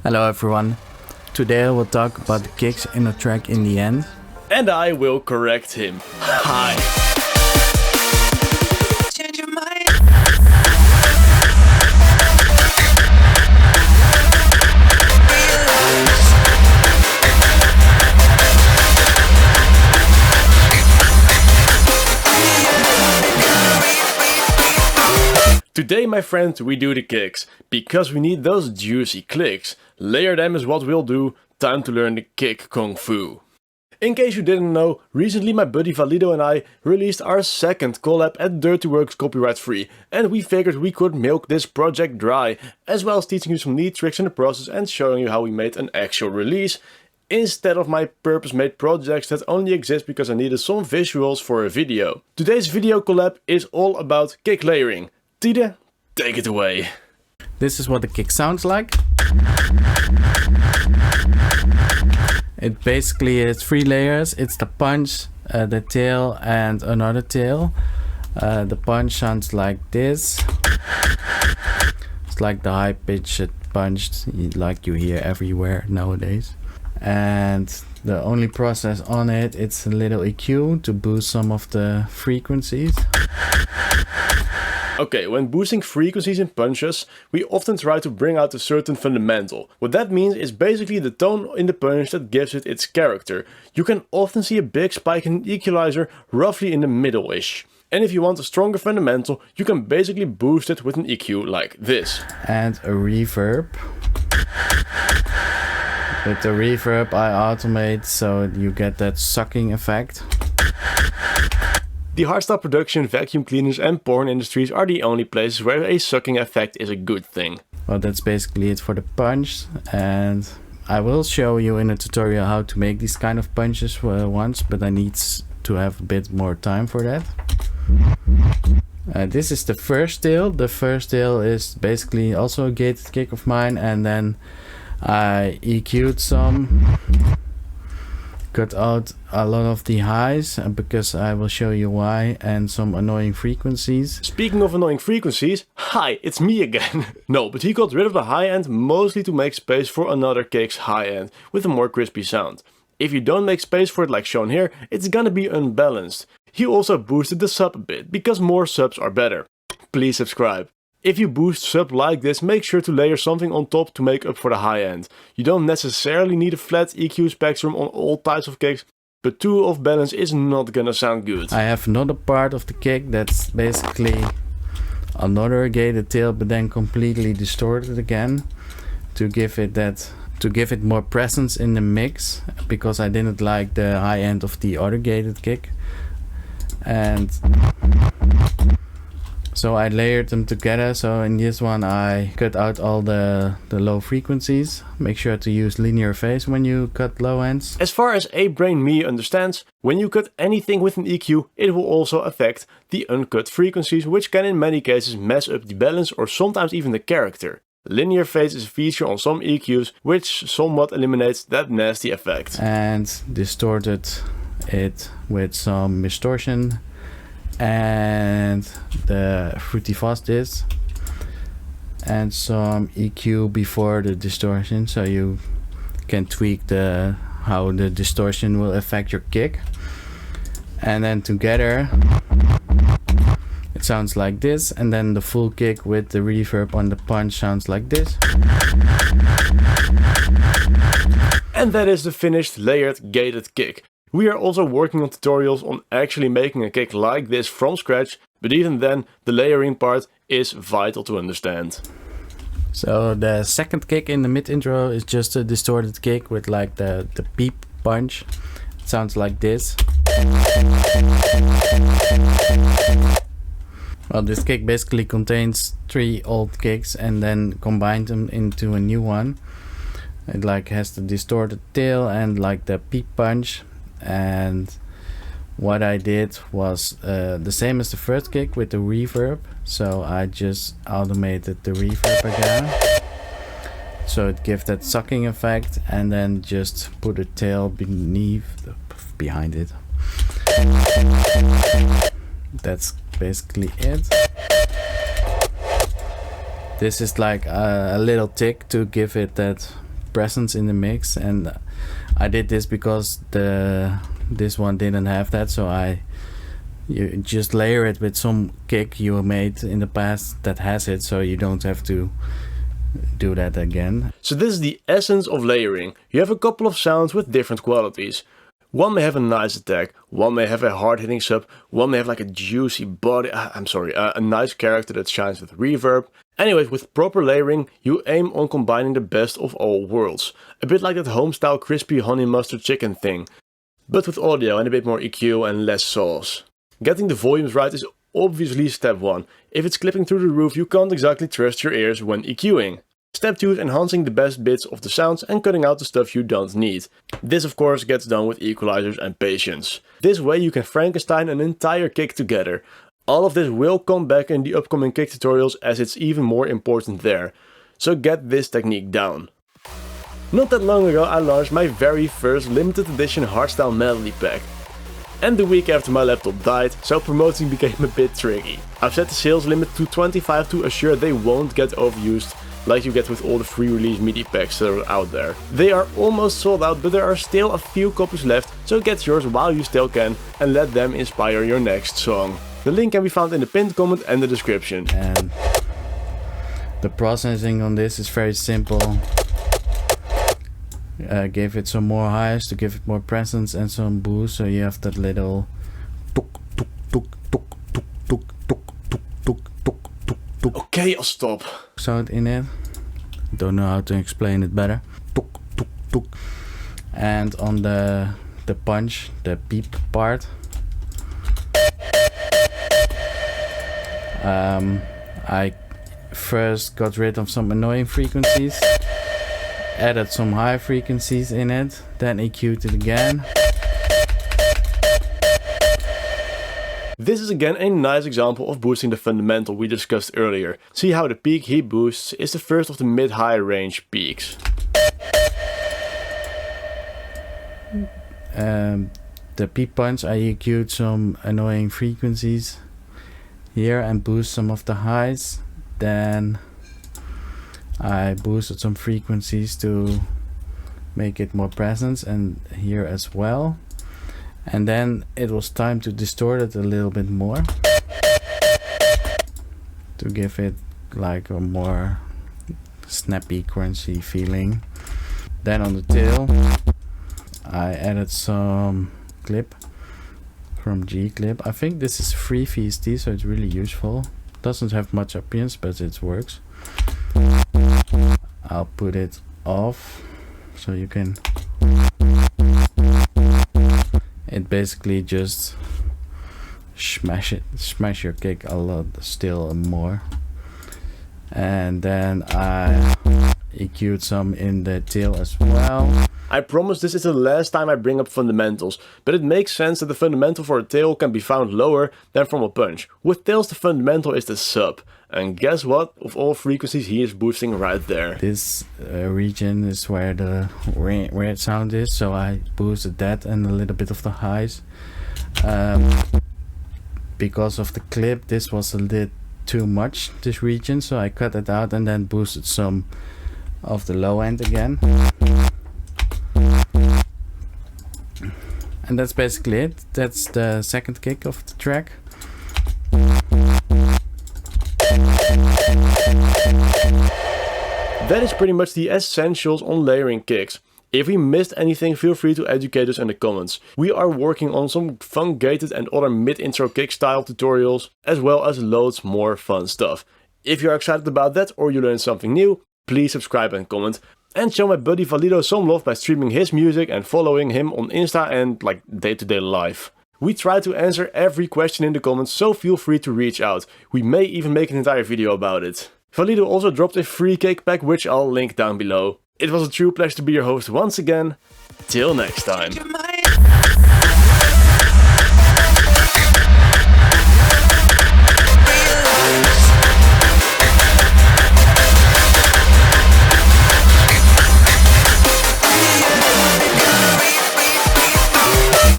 Hello everyone. Today I will talk about the kicks in a track in the end. And I will correct him. Hi. Change your mind. Today, my friends, we do the kicks. Because we need those juicy clicks. Layer them is what we'll do. Time to learn the kick kung fu. In case you didn't know, recently my buddy Valido and I released our second collab at Dirty Works copyright free, and we figured we could milk this project dry, as well as teaching you some neat tricks in the process and showing you how we made an actual release, instead of my purpose-made projects that only exist because I needed some visuals for a video. Today's video collab is all about kick layering. Tide, take it away. This is what the kick sounds like. It basically is 3 layers. It's the punch, the tail and another tail. The punch sounds like this. It's like the high-pitched punch like you hear everywhere nowadays. And the only process on it, it's a little EQ to boost some of the frequencies. Okay, when boosting frequencies in punches, we often try to bring out a certain fundamental. What that means is basically the tone in the punch that gives it its character. You can often see a big spike in an equalizer roughly in the middle-ish. And if you want a stronger fundamental, you can basically boost it with an EQ like this. And a reverb. With the reverb I automate so you get that sucking effect. The hardstyle production, vacuum cleaners and porn industries are the only places where a sucking effect is a good thing. Well, that's basically it for the punch, and I will show you in a tutorial how to make these kind of punches once, but I need to have a bit more time for that. This is the first tail. The first tail is basically also a gated kick of mine, and then I EQ'd some. Cut out a lot of the highs because I will show you why, and some annoying frequencies. Speaking of annoying frequencies, hi, it's me again. No, but he got rid of the high end mostly to make space for another kick's high end with a more crispy sound. If you don't make space for it like shown here, it's gonna be unbalanced. He also boosted the sub a bit because more subs are better. Please subscribe. If you boost sub like this, make sure to layer something on top to make up for the high end. You don't necessarily need a flat EQ spectrum on all types of kicks, but too off balance is not gonna sound good. I have another part of the kick that's basically another gated tail but then completely distorted again to give it more presence in the mix, because I didn't like the high end of the other gated kick. And so I layered them together. So in this one I cut out all the low frequencies. Make sure to use linear phase when you cut low ends. As far as A-Brain me understands, when you cut anything with an EQ, it will also affect the uncut frequencies, which can in many cases mess up the balance or sometimes even the character. Linear phase is a feature on some EQs which somewhat eliminates that nasty effect. And distorted it with some distortion and the fruity fuzz disc and some EQ before the distortion, so you can tweak how the distortion will affect your kick. And then together it sounds like this, and then the full kick with the reverb on the punch sounds like this. And that is the finished layered gated kick. We are also working on tutorials on actually making a kick like this from scratch, but even then the layering part is vital to understand. So the second kick in the mid intro is just a distorted kick with like the Peep Punch. It sounds like this. Well, this kick basically contains 3 old kicks and then combined them into a new one. It like has the distorted tail and like the Peep Punch. And what I did was the same as the first kick with the reverb, so I just automated the reverb again so it gives that sucking effect, and then just put a tail behind it. That's basically it. This is like a little tick to give it that presence in the mix, and I did this because this one didn't have that, so you just layer it with some kick you made in the past that has it, so you don't have to do that again. So this is the essence of layering. You have a couple of sounds with different qualities. One may have a nice attack, one may have a hard hitting sub, one may have like a juicy body, a nice character that shines with reverb. Anyways, with proper layering, you aim on combining the best of all worlds. A bit like that home-style crispy honey mustard chicken thing, but with audio and a bit more EQ and less sauce. Getting the volumes right is obviously step 1. If it's clipping through the roof, you can't exactly trust your ears when EQing. Step 2 is enhancing the best bits of the sounds and cutting out the stuff you don't need. This of course gets done with equalizers and patience. This way you can Frankenstein an entire kick together. All of this will come back in the upcoming kick tutorials, as it's even more important there. So get this technique down. Not that long ago I launched my very first limited edition HARDSTYLE melody pack. And the week after my laptop died, so promoting became a bit tricky. I've set the sales limit to 25 to assure they won't get overused like you get with all the free release MIDI packs that are out there. They are almost sold out, but there are still a few copies left, so get yours while you still can and let them inspire your next song. The link can be found in the pinned comment and the description. And the processing on this is very simple. Give it some more highs to give it more presence and some boost, so you have that little tuk tuk tuk tuk tuk tuk tuk tuk tuk tuk tuk tuk. Okay, I'll stop. Sound in it. Don't know how to explain it better. Tuk tuk tuk. And on the punch, the peep part, I first got rid of some annoying frequencies, added some high frequencies in it, then EQ'd it again. This is again a nice example of boosting the fundamental we discussed earlier. See how the peak he boosts is the first of the mid-high range peaks. The Peep Punch, I EQ'd some annoying frequencies here and boost some of the highs. Then I boosted some frequencies to make it more presence, and here as well. And then it was time to distort it a little bit more to give it like a more snappy, crunchy feeling. Then on the tail I added some clip from G-Clip. I think this is free VST, so it's really useful. Doesn't have much appearance, but it works. I'll put it off so you can. It basically just smash your kick a lot still more. And then I EQ'd some in the tail as well. I promise this is the last time I bring up fundamentals, but it makes sense that the fundamental for a tail can be found lower than from a punch. With tails the fundamental is the sub, and guess what? Of all frequencies he is boosting right there. This region is where the weird sound is, so I boosted that and a little bit of the highs. Because of the clip this was a little too much, this region, so I cut it out and then boosted some of the low end again. And that's basically it. That's the second kick of the track. That is pretty much the essentials on layering kicks. If we missed anything, feel free to educate us in the comments. We are working on some fun gated and other mid-intro kick style tutorials, as well as loads more fun stuff. If you're excited about that or you learned something new, please subscribe and comment. And show my buddy Valido some love by streaming his music and following him on Insta and like day-to-day life. We try to answer every question in the comments, so feel free to reach out. We may even make an entire video about it. Valido also dropped a free Kickpak, which I'll link down below. It was a true pleasure to be your host once again. Till next time.